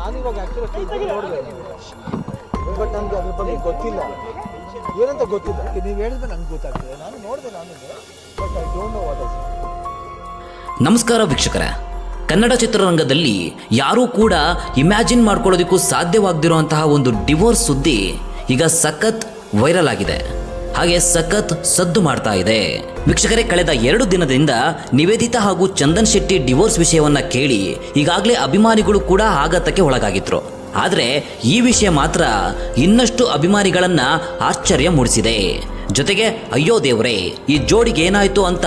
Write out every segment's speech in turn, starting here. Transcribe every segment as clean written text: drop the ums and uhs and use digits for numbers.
ನಾನು ಇವಾಗ ಆಕ್ಚುಲಿ ನೋಡಿದೆ, ಬಟ್ ನನಗೆ ಅದ್ರ ಬಗ್ಗೆ ಗೊತ್ತಿಲ್ಲ, ಏನಂತ ಗೊತ್ತಿಲ್ಲ. ನೀವು ಹೇಳಿದ್ರೆ ನಂಗೆ ಗೊತ್ತಾಗ್ತದೆ, ನಾನು ನೋಡಿದೆ, but I don't know what is. ನಮಸ್ಕಾರ ವೀಕ್ಷಕರೇ, ಕನ್ನಡ ಚಿತ್ರರಂಗದಲ್ಲಿ ಯಾರೂ ಕೂಡ ಇಮ್ಯಾಜಿನ್ ಮಾಡ್ಕೊಳ್ಳೋದಕ್ಕೂ ಸಾಧ್ಯವಾಗದಿರುವಂತಹ ಒಂದು ಡಿವೋರ್ಸ್ ಸುದ್ದಿ ಈಗ ಸಖತ್ ವೈರಲ್ ಆಗಿದೆ, ಹಾಗೆ ಸಖತ್ ಸದ್ದು ಮಾಡ್ತಾ ಇದೆ. ವೀಕ್ಷಕರೇ, ಕಳೆದ 2 ದಿನದಿಂದ ನಿವೇದಿತಾ ಹಾಗೂ ಚಂದನ್ ಶೆಟ್ಟಿ ಡಿವೋರ್ಸ್ ವಿಷಯವನ್ನ ಕೇಳಿ ಈಗಾಗಲೇ ಅಭಿಮಾನಿಗಳು ಕೂಡ ಆಘಾತಕ್ಕೆ ಒಳಗಾಗಿದ್ರು. ಆದರೆ ಈ ವಿಷಯ ಮಾತ್ರ ಇನ್ನಷ್ಟು ಅಭಿಮಾನಿಗಳನ್ನ ಆಶ್ಚರ್ಯ ಮೂಡಿಸಿದೆ. ಜೊತೆಗೆ ಅಯ್ಯೋ ದೇವ್ರೇ, ಈ ಜೋಡಿಗೆ ಏನಾಯ್ತು ಅಂತ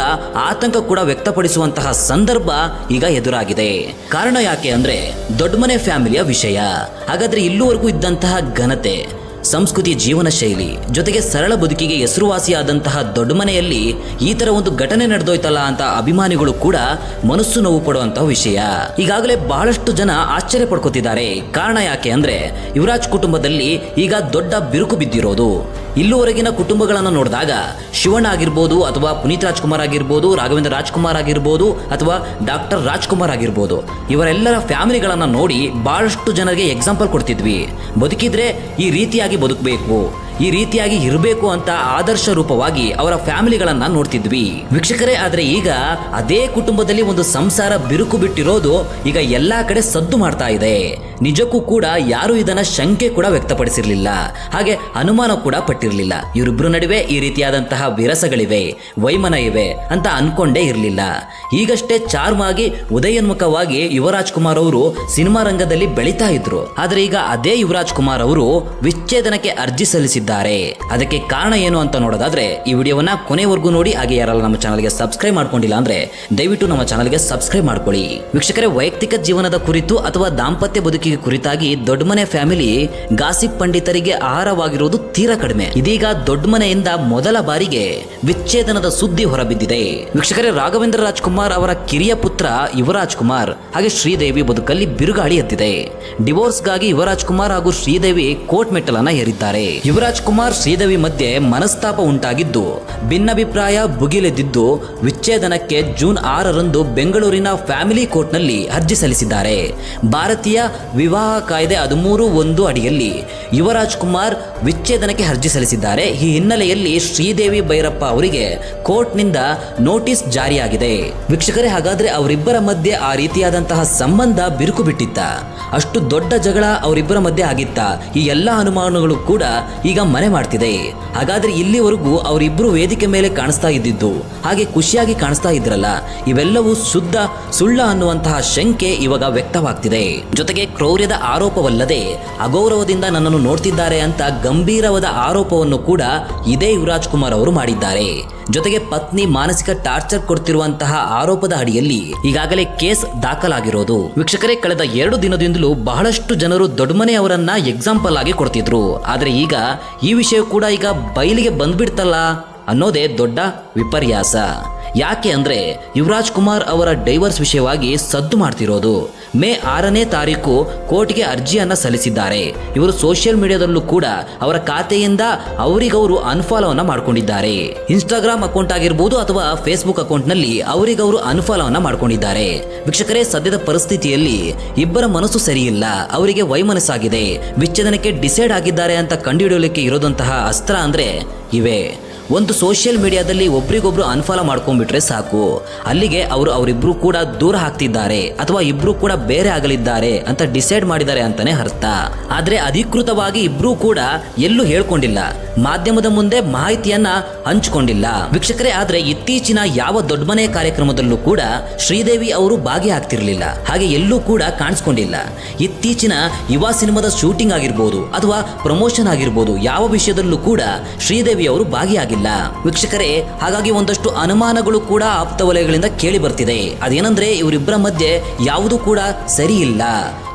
ಆತಂಕ ಕೂಡ ವ್ಯಕ್ತಪಡಿಸುವಂತಹ ಸಂದರ್ಭ ಈಗ ಎದುರಾಗಿದೆ. ಕಾರಣ ಯಾಕೆ ಅಂದ್ರೆ ದೊಡ್ಡ ಮನೆ ಫ್ಯಾಮಿಲಿಯ ವಿಷಯ. ಹಾಗಾದ್ರೆ ಇಲ್ಲಿವರೆಗೂ ಇದ್ದಂತಹ ಘನತೆ, ಸಂಸ್ಕೃತಿ, ಜೀವನ ಶೈಲಿ ಜೊತೆಗೆ ಸರಳ ಬದುಕಿಗೆ ಹೆಸರುವಾಸಿಯಾದಂತಹ ದೊಡ್ಡ ಮನೆಯಲ್ಲಿ ಈ ತರ ಒಂದು ಘಟನೆ ನಡೆದೋಯ್ತಲ್ಲ ಅಂತ ಅಭಿಮಾನಿಗಳು ಕೂಡ ಮನಸ್ಸು ನೋವು ಪಡುವಂತಹ ವಿಷಯ. ಈಗಾಗಲೇ ಬಹಳಷ್ಟು ಜನ ಆಶ್ಚರ್ಯ ಪಡ್ಕೋತಿದ್ದಾರೆ. ಕಾರಣ ಯಾಕೆ ಅಂದ್ರೆ ಯುವರಾಜ್ ಕುಟುಂಬದಲ್ಲಿ ಈಗ ದೊಡ್ಡ ಬಿರುಕು ಬಿದ್ದಿರೋದು. ಇಲ್ಲಿವರೆಗಿನ ಕುಟುಂಬಗಳನ್ನು ನೋಡಿದಾಗ ಶಿವಣ್ಣ ಆಗಿರ್ಬೋದು, ಅಥವಾ ಪುನೀತ್ ರಾಜ್ಕುಮಾರ್ ಆಗಿರ್ಬೋದು, ರಾಘವೇಂದ್ರ ರಾಜ್ಕುಮಾರ್ ಆಗಿರ್ಬೋದು, ಅಥವಾ ಡಾಕ್ಟರ್ ರಾಜ್ಕುಮಾರ್ ಆಗಿರ್ಬೋದು, ಇವರೆಲ್ಲರ ಫ್ಯಾಮಿಲಿಗಳನ್ನ ನೋಡಿ ಬಹಳಷ್ಟು ಜನರಿಗೆ ಎಕ್ಸಾಂಪಲ್ ಕೊಡ್ತಿದ್ವಿ. ಬದುಕಿದ್ರೆ ಈ ರೀತಿಯಾಗಿ ಬದುಕಬೇಕು, ಈ ರೀತಿಯಾಗಿ ಇರಬೇಕು ಅಂತ ಆದರ್ಶ ರೂಪವಾಗಿ ಅವರ ಫ್ಯಾಮಿಲಿಗಳನ್ನ ನೋಡ್ತಿದ್ವಿ ವೀಕ್ಷಕರೇ. ಆದ್ರೆ ಈಗ ಅದೇ ಕುಟುಂಬದಲ್ಲಿ ಒಂದು ಸಂಸಾರ ಬಿರುಕು ಬಿಟ್ಟಿರೋದು ಈಗ ಎಲ್ಲಾ ಕಡೆ ಸದ್ದು ಮಾಡ್ತಾ ಇದೆ. ನಿಜಕ್ಕೂ ಕೂಡ ಯಾರು ಇದನ್ನ ಶಂಕೆ ಕೂಡ ವ್ಯಕ್ತಪಡಿಸಿರ್ಲಿಲ್ಲ, ಹಾಗೆ ಅನುಮಾನ ಕೂಡ ಪಟ್ಟಿರಲಿಲ್ಲ. ಇವರಿಬ್ರು ನಡುವೆ ಈ ರೀತಿಯಾದಂತಹ ವಿರಸಗಳಿವೆ, ವೈಮನ ಇವೆ ಅಂತ ಅನ್ಕೊಂಡೇ ಇರಲಿಲ್ಲ. ಈಗಷ್ಟೇ ಚಾರ್ಮ್ ಆಗಿ ಉದಯೋನ್ಮುಖವಾಗಿ ಯುವರಾಜ್ ಕುಮಾರ್ ಅವರು ಸಿನಿಮಾ ರಂಗದಲ್ಲಿ ಬೆಳೀತಾ ಇದ್ರು. ಆದ್ರೆ ಈಗ ಅದೇ ಯುವರಾಜ್ ಕುಮಾರ್ ಅವರು ವಿಚ್ಛೇದನಕ್ಕೆ ಅರ್ಜಿ ಸಲ್ಲಿಸಿದ್ದಾರೆ. ಅದಕ್ಕೆ ಕಾರಣ ಏನು ಅಂತ ನೋಡೋದಾದ್ರೆ ಈ ವಿಡಿಯೋವನ್ನ ಕೊನೆವರೆಗೂ ನೋಡಿ. ಹಾಗೆ ಯಾರೆಲ್ಲ ನಮ್ಮ ಚಾನಲ್ಗೆ ಸಬ್ಸ್ಕ್ರೈಬ್ ಮಾಡ್ಕೊಂಡಿಲ್ಲ ಅಂದ್ರೆ ದಯವಿಟ್ಟು ನಮ್ಮ ಚಾನಲ್ಗೆ ಸಬ್ಸ್ಕ್ರೈಬ್ ಮಾಡ್ಕೊಳ್ಳಿ. ವೀಕ್ಷಕರೇ, ವೈಯಕ್ತಿಕ ಜೀವನದ ಕುರಿತು ಅಥವಾ ದಾಂಪತ್ಯ ಬದುಕಿಗೆ ಕುರಿತಾಗಿ ದೊಡ್ಡ ಮನೆ ಫ್ಯಾಮಿಲಿ ಗಾಸಿಪ್ ಪಂಡಿತರಿಗೆ ಆಹಾರವಾಗಿರುವುದು ತೀರಾ ಕಡಿಮೆ. ಇದೀಗ ದೊಡ್ಡ ಮನೆಯಿಂದ ಮೊದಲ ಬಾರಿಗೆ ವಿಚ್ಛೇದನದ ಸುದ್ದಿ ಹೊರಬಿದ್ದಿದೆ. ವೀಕ್ಷಕರೇ, ರಾಘವೇಂದ್ರ ರಾಜ್ಕುಮಾರ್ ಅವರ ಕಿರಿಯ ಪುತ್ರ ಯುವರಾಜ್ ಕುಮಾರ್ ಹಾಗೆ ಶ್ರೀದೇವಿ ಬದುಕಲ್ಲಿ ಬಿರುಗಾಳಿ ಎದ್ದಿದೆ. ಡಿವೋರ್ಸ್ಗಾಗಿ ಯುವರಾಜ್ ಕುಮಾರ್ ಹಾಗೂ ಶ್ರೀದೇವಿ ಕೋರ್ಟ್ ಮೆಟ್ಟಲನ್ನ ಏರಿದ್ದಾರೆ. ಯುವರಾಜ್ ಕುಮಾರ್ ಶ್ರೀದೇವಿ ಮಧ್ಯೆ ಮನಸ್ತಾಪ ಉಂಟಾಗಿದ್ದು, ಭಿನ್ನಾಭಿಪ್ರಾಯ ಭುಗಿಲೆದ್ದಿದ್ದು ವಿಚ್ಛೇದನಕ್ಕೆ ಜೂನ್ 6ರಂದು ಬೆಂಗಳೂರಿನ ಫ್ಯಾಮಿಲಿ ಕೋರ್ಟ್ನಲ್ಲಿ ಅರ್ಜಿ ಸಲ್ಲಿಸಿದ್ದಾರೆ. ಭಾರತೀಯ ವಿವಾಹ ಕಾಯ್ದೆ 13(1) ಅಡಿಯಲ್ಲಿ ಯುವರಾಜ್ ಕುಮಾರ್ ವಿಚ್ಛೇದನಕ್ಕೆ ಅರ್ಜಿ ಸಲ್ಲಿಸಿದ್ದಾರೆ. ಈ ಹಿನ್ನೆಲೆಯಲ್ಲಿ ಶ್ರೀದೇವಿ ಭೈರಪ್ಪ ಅವರಿಗೆ ಕೋರ್ಟ್ನಿಂದ ನೋಟಿಸ್ ಜಾರಿಯಾಗಿದೆ. ವೀಕ್ಷಕರೇ, ಹಾಗಾದ್ರೆ ಅವರಿಬ್ಬರ ಮಧ್ಯೆ ಆ ರೀತಿಯಾದಂತಹ ಸಂಬಂಧ ಬಿರುಕು ಬಿಟ್ಟಿತ್ತ? ಅಷ್ಟು ದೊಡ್ಡ ಜಗಳ ಅವರಿಬ್ಬರ ಮಧ್ಯೆ ಆಗಿತ್ತ? ಈ ಎಲ್ಲ ಅನುಮಾನಗಳು ಕೂಡ ಈಗ ಮನೆ ಮಾಡ್ತಿದೆ. ಹಾಗಾದ್ರೆ ಇಲ್ಲಿವರೆಗೂ ಅವರಿಬ್ಬರು ವೇದಿಕೆ ಮೇಲೆ ಕಾಣಿಸ್ತಾ ಇದ್ದಿದ್ದು, ಹಾಗೆ ಖುಷಿಯಾಗಿ ಕಾಣಿಸ್ತಾ ಇದ್ರಲ್ಲ, ಇವೆಲ್ಲವೂ ಶುದ್ಧ ಸುಳ್ಳ ಅನ್ನುವಂತಹ ಶಂಕೆ ಇವಾಗ ವ್ಯಕ್ತವಾಗ್ತಿದೆ. ಜೊತೆಗೆ ಕ್ರೌರ್ಯದ ಆರೋಪವಲ್ಲದೆ ಅಗೌರವದಿಂದ ನನ್ನನ್ನು ನೋಡ್ತಿದ್ದಾರೆ ಅಂತ ಗಂಭೀರವಾದ ಆರೋಪವನ್ನು ಕೂಡ ಇದೇ ಯುವರಾಜ್ ಕುಮಾರ್ ಅವರು ಮಾಡಿದ್ದಾರೆ. ಜೊತೆಗೆ ಪತ್ನಿ ಮಾನಸಿಕ ಟಾರ್ಚರ್ ಕೊಡ್ತಿರುವಂತಹ ಆರೋಪದ ಅಡಿಯಲ್ಲಿ ಈಗಾಗಲೇ ಕೇಸ್ ದಾಖಲಾಗಿರೋದು. ವೀಕ್ಷಕರೇ, ಕಳೆದ 2 ದಿನದಿಂದಲೂ ಬಹಳಷ್ಟು ಜನರು ದೊಡ್ಡಮನೆಯವರನ್ನ ಎಕ್ಸಾಂಪಲ್ ಆಗಿ ಕೊಡ್ತಿದ್ರು. ಆದ್ರೆ ಈಗ ಈ ವಿಷಯ ಕೂಡ ಈಗ ಬಯಲಿಗೆ ಬಂದ್ಬಿಡ್ತಲ್ಲ ಅನ್ನೋದೇ ದೊಡ್ಡ ವಿಪರ್ಯಾಸ. ಯಾಕೆ ಅಂದ್ರೆ ಯುವರಾಜ್ ಕುಮಾರ್ ಅವರ ಡೈವರ್ಸ್ ವಿಷಯವಾಗಿ ಸದ್ದು ಮಾಡ್ತಿರೋದು. ಮೇ 6ನೇ ತಾರೀಕು ಕೋರ್ಟ್ಗೆ ಅರ್ಜಿಯನ್ನ ಸಲ್ಲಿಸಿದ್ದಾರೆ. ಇವರು ಸೋಷಿಯಲ್ ಮೀಡಿಯಾದಲ್ಲೂ ಕೂಡ ಅವರ ಖಾತೆಯಿಂದ ಅವರಿಗವರು ಅನ್ಫಾಲೋವನ್ನ ಮಾಡ್ಕೊಂಡಿದ್ದಾರೆ. ಇನ್ಸ್ಟಾಗ್ರಾಮ್ ಅಕೌಂಟ್ ಆಗಿರ್ಬೋದು ಅಥವಾ ಫೇಸ್ಬುಕ್ ಅಕೌಂಟ್ ನಲ್ಲಿ ಅವರಿಗವರು ಅನ್ಫಾಲೋವನ್ನ ಮಾಡ್ಕೊಂಡಿದ್ದಾರೆ. ವೀಕ್ಷಕರೇ, ಸದ್ಯದ ಪರಿಸ್ಥಿತಿಯಲ್ಲಿ ಇಬ್ಬರ ಮನಸ್ಸು ಸರಿಯಿಲ್ಲ, ಅವರಿಗೆ ವೈಮನಸ್ಸಾಗಿದೆ, ವಿಚ್ಛೇದನಕ್ಕೆ ಡಿಸೈಡ್ ಆಗಿದ್ದಾರೆ ಅಂತ ಕಂಡುಹಿಡಿಯಲಿಕ್ಕೆ ಇರೋದಂತಹ ಅಸ್ತ್ರ ಅಂದ್ರೆ ಇವೆ. ಒಂದು ಸೋಷಿಯಲ್ ಮೀಡಿಯಾದಲ್ಲಿ ಒಬ್ರಿಗೊಬ್ರು ಅನ್ಫಾಲೋ ಮಾಡ್ಕೊಂಡ್ಬಿಟ್ರೆ ಸಾಕು, ಅಲ್ಲಿಗೆ ಅವರಿಬ್ರು ಕೂಡ ದೂರ ಹಾಕ್ತಿದ್ದಾರೆ ಅಥವಾ ಇಬ್ರು ಕೂಡ ಬೇರೆ ಆಗಲಿದ್ದಾರೆ ಅಂತ ಡಿಸೈಡ್ ಮಾಡಿದ್ದಾರೆ ಅಂತಾನೆ ಅರ್ಥ. ಆದ್ರೆ ಅಧಿಕೃತವಾಗಿ ಇಬ್ರು ಕೂಡ ಎಲ್ಲೂ ಹೇಳ್ಕೊಂಡಿಲ್ಲ, ಮಾಧ್ಯಮದ ಮುಂದೆ ಮಾಹಿತಿಯನ್ನ ಹಂಚಿಕೊಂಡಿಲ್ಲ ವೀಕ್ಷಕರೇ. ಆದ್ರೆ ಇತ್ತೀಚಿನ ಯಾವ ದೊಡ್ಡ ಮನೆ ಕಾರ್ಯಕ್ರಮದಲ್ಲೂ ಕೂಡ ಶ್ರೀದೇವಿ ಅವರು ಭಾಗಿಯಾಗ್ತಿರ್ಲಿಲ್ಲ, ಹಾಗೆ ಎಲ್ಲೂ ಕೂಡ ಕಾಣಿಸ್ಕೊಂಡಿಲ್ಲ. ಇತ್ತೀಚಿನ ಯುವ ಸಿನಿಮಾದ ಶೂಟಿಂಗ್ ಆಗಿರ್ಬೋದು ಅಥವಾ ಪ್ರಮೋಷನ್ ಆಗಿರ್ಬೋದು, ಯಾವ ವಿಷಯದಲ್ಲೂ ಕೂಡ ಶ್ರೀದೇವಿ ಅವರು ಭಾಗಿಯಾಗಿಲ್ಲ ವೀಕ್ಷಕರೇ. ಹಾಗಾಗಿ ಒಂದಷ್ಟು ಅನುಮಾನಗಳು ಕೂಡ ಆಪ್ತ ವಲಯಗಳಿಂದ ಕೇಳಿ ಬರ್ತಿದೆ. ಅದೇನಂದ್ರೆ ಇವರಿಬ್ಬರ ಮಧ್ಯೆ ಯಾವುದು ಕೂಡ ಸರಿ ಇಲ್ಲ.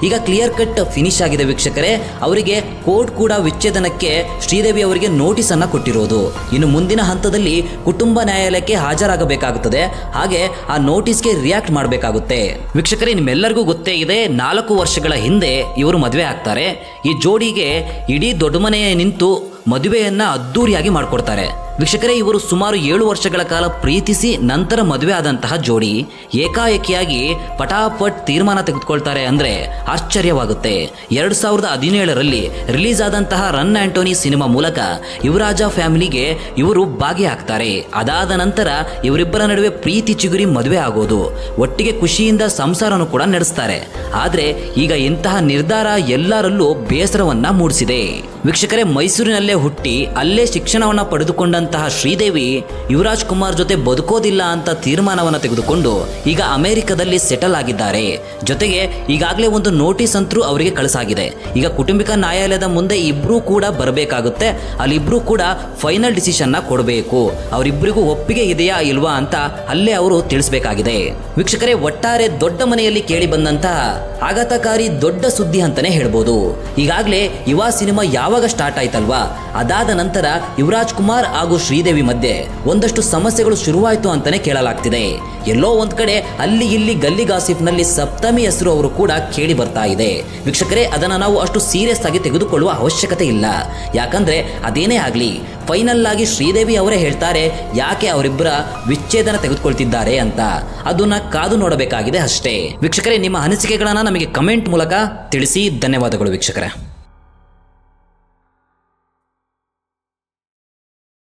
ಈಗ ಕ್ಲಿಯರ್ ಕಟ್ ಫಿನಿಶ್ ಆಗಿದೆ ವೀಕ್ಷಕರೇ. ಅವರಿಗೆ ಕೋರ್ಟ್ ಕೂಡ ವಿಚ್ಛೇದನಕ್ಕೆ ಶ್ರೀದೇವಿ ಅವರಿಗೆ ನೋಟಿಸ್ ಅನ್ನ ಕೊಟ್ಟಿರೋದು. ಇನ್ನು ಮುಂದಿನ ಹಂತದಲ್ಲಿ ಕುಟುಂಬ ನ್ಯಾಯಾಲಯಕ್ಕೆ ಹಾಜರಾಗಬೇಕಾಗುತ್ತದೆ, ಹಾಗೆ ಆ ನೋಟಿಸ್ಗೆ ರಿಯಾಕ್ಟ್ ಮಾಡಬೇಕಾಗುತ್ತೆ. ವೀಕ್ಷಕರೇ, ನಿಮ್ಮೆಲ್ಲರಿಗೂ ಗೊತ್ತೇ ಇದೆ, 4 ವರ್ಷಗಳ ಹಿಂದೆ ಇವರು ಮದುವೆ ಆಗ್ತಾರೆ. ಈ ಜೋಡಿಗೆ ಇಡೀ ದೊಡ್ಡ ಮನೆ ನಿಂತು ಮದುವೆಯನ್ನ ಅದ್ದೂರಿಯಾಗಿ ಮಾಡ್ಕೊಡ್ತಾರೆ. ವೀಕ್ಷಕರೇ, ಇವರು ಸುಮಾರು 7 ವರ್ಷಗಳ ಕಾಲ ಪ್ರೀತಿಸಿ ನಂತರ ಮದುವೆ ಆದಂತಹ ಜೋಡಿ ಏಕಾಏಕಿಯಾಗಿ ಪಟಾಪಟ್ ತೀರ್ಮಾನ ತೆಗೆದುಕೊಳ್ತಾರೆ ಅಂದ್ರೆ ಆಶ್ಚರ್ಯವಾಗುತ್ತೆ. 2017ರಲ್ಲಿ ರಿಲೀಸ್ ಆದಂತಹ ರನ್ ಆಂಟೋನಿ ಸಿನಿಮಾ ಮೂಲಕ ಯುವರಾಜ ಫ್ಯಾಮಿಲಿಗೆ ಇವರು ಭಾಗಿಯಾಗ್ತಾರೆ. ಅದಾದ ನಂತರ ಇವರಿಬ್ಬರ ನಡುವೆ ಪ್ರೀತಿ ಚಿಗುರಿ ಮದುವೆ ಆಗೋದು, ಒಟ್ಟಿಗೆ ಖುಷಿಯಿಂದ ಸಂಸಾರನೂ ಕೂಡ ನಡೆಸ್ತಾರೆ. ಆದ್ರೆ ಈಗ ಇಂತಹ ನಿರ್ಧಾರ ಎಲ್ಲರಲ್ಲೂ ಬೇಸರವನ್ನ ಮೂಡಿಸಿದೆ. ವೀಕ್ಷಕರೇ, ಮೈಸೂರಿನಲ್ಲೇ ಹುಟ್ಟಿ ಅಲ್ಲೇ ಶಿಕ್ಷಣವನ್ನ ಪಡೆದುಕೊಂಡಂತಹ ಶ್ರೀದೇವಿ ಯುವರಾಜ್ ಕುಮಾರ್ ಜೊತೆ ಬದುಕೋದಿಲ್ಲ ಅಂತ ತೀರ್ಮಾನವನ್ನ ತೆಗೆದುಕೊಂಡು ಈಗ ಅಮೆರಿಕದಲ್ಲಿ ಸೆಟಲ್ ಆಗಿದ್ದಾರೆ. ಜೊತೆಗೆ ಈಗಾಗಲೇ ಒಂದು ನೋಟಿಸ್ ಅಂತೂ ಅವರಿಗೆ ಕಳಿಸಾಗಿದೆ. ಈಗ ಕುಟುಂಬಿಕ ನ್ಯಾಯಾಲಯದ ಮುಂದೆ ಇಬ್ರು ಕೂಡ ಬರಬೇಕಾಗುತ್ತೆ. ಅಲ್ಲಿಬ್ರು ಕೂಡ ಫೈನಲ್ ಡಿಸಿಷನ್ ಕೊಡಬೇಕು. ಅವರಿಬ್ಬರಿಗೂ ಒಪ್ಪಿಗೆ ಇದೆಯಾ ಇಲ್ವಾ ಅಂತ ಅಲ್ಲೇ ಅವರು ತಿಳಿಸಬೇಕಾಗಿದೆ. ವೀಕ್ಷಕರೇ, ಒಟ್ಟಾರೆ ದೊಡ್ಡ ಮನೆಯಲ್ಲಿ ಕೇಳಿ ಬಂದಂತಹ ಆಘಾತಕಾರಿ ದೊಡ್ಡ ಸುದ್ದಿ ಅಂತಾನೆ ಹೇಳ್ಬೋದು. ಈಗಾಗಲೇ ಯುವ ಸಿನಿಮಾ ಯಾವಾಗ ಸ್ಟಾರ್ಟ್ ಆಯ್ತಲ್ವಾ, ಅದಾದ ನಂತರ ಯುವರಾಜ್ ಕುಮಾರ್ ಹಾಗೂ ಶ್ರೀದೇವಿ ಮಧ್ಯೆ ಒಂದಷ್ಟು ಸಮಸ್ಯೆಗಳು ಶುರುವಾಯಿತು ಅಂತಾನೆ ಕೇಳಲಾಗ್ತಿದೆ. ಎಲ್ಲೋ ಒಂದ್ ಕಡೆ ಅಲ್ಲಿ ಇಲ್ಲಿ ಗಲ್ಲಿ ಗಾಸಿಫ್ನಲ್ಲಿ ಸಪ್ತಮಿ ಹೆಸರು ಅವರು ಕೂಡ ಕೇಳಿ ಬರ್ತಾ ಇದೆ. ವೀಕ್ಷಕರೇ, ಅದನ್ನ ನಾವು ಅಷ್ಟು ಸೀರಿಯಸ್ ಆಗಿ ತೆಗೆದುಕೊಳ್ಳುವ ಅವಶ್ಯಕತೆ ಇಲ್ಲ. ಯಾಕಂದ್ರೆ ಅದೇನೇ ಆಗ್ಲಿ, ಫೈನಲ್ ಆಗಿ ಶ್ರೀದೇವಿ ಅವರೇ ಹೇಳ್ತಾರೆ ಯಾಕೆ ಅವರಿಬ್ಬರ ವಿಚ್ಛೇದನ ತೆಗೆದುಕೊಳ್ತಿದ್ದಾರೆ ಅಂತ. ಅದನ್ನ ಕಾದು ನೋಡಬೇಕಾಗಿದೆ ಅಷ್ಟೇ. ವೀಕ್ಷಕರೇ, ನಿಮ್ಮ ಅನಿಸಿಕೆಗಳನ್ನ ನಮಗೆ ಕಮೆಂಟ್ ಮೂಲಕ ತಿಳಿಸಿ. ಧನ್ಯವಾದಗಳು ವೀಕ್ಷಕರೇ.